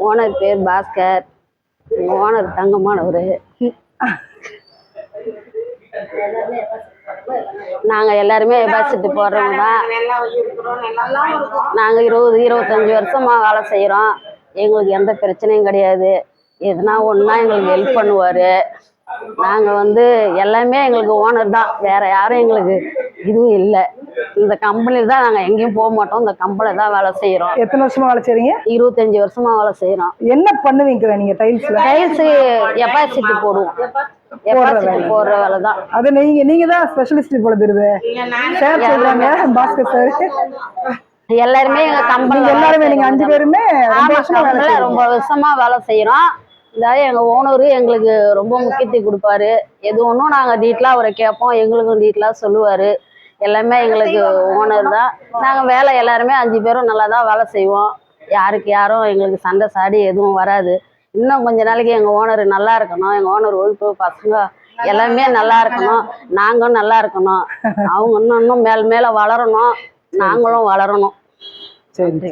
Owner பேர் Bhaskar. Owner தங்கமானவர். நாங்கள் எல்லாருமே டெபாசிட் போடுறவங்க தான். நாங்கள் 20-25 வருஷமாக வேலை செய்கிறோம். எங்களுக்கு எந்த பிரச்சனையும் கிடையாது. எதுனா ஒன்றா எங்களுக்கு ஹெல்ப் பண்ணுவார். நாங்கள் எல்லாமே எங்களுக்கு ஓனர் தான், வேறு யாரும் எங்களுக்கு இதுவும் இல்லை. இந்த கம்பெனியில் தான் நாங்கள் எங்கேயும் போக மாட்டோம். இந்த கம்பெனியில் தான் வேலை செய்கிறோம். எத்தனை வருஷமா வேலை செய்றீங்க? 25 வருஷமாக வேலை செய்கிறோம். என்ன பண்ணுவீங்க நீங்க? டைல்ஸ் டெபாசிட் போடுவோம். டெபாசிட் போடுற வேலை தான். அது நீங்க தான் ஸ்பெஷலிஸ்ட் போல தெரியுது. சார் சொல்றாங்க, பாஸ்கர் சார். எல்லாருமே எங்க கம்பெனி எல்லாருமே நீங்க 5 பேருமே ரொம்ப வருஷமா வேலை செய்யறோம். இதாவது எங்க ஓனரு எங்களுக்கு ரொம்ப முக்கியத்துவம் கொடுப்பாரு. எது ஒன்றும் நாங்கள் டீட்டெயிலாக அவரை கேட்போம், எங்களுக்கும் டீட்டெயிலாக சொல்லுவார். எல்லாமே எங்களுக்கு ஓனர் தான். நாங்கள் வேலை எல்லாருமே 5 பேரும் நல்லா தான் வேலை செய்வோம். யாரும் எங்களுக்கு சண்டை சாடி எதுவும் வராது. இன்னும் கொஞ்ச நாளைக்கு எங்கள் ஓனர் நல்லா இருக்கணும், எங்கள் ஓனர் ஒய்ஃபு பசங்க எல்லாமே நல்லா இருக்கணும், நாங்களும் நல்லா இருக்கணும். அவங்க இன்னும் மேலே வளரணும், நாங்களும் வளரணும். சரி.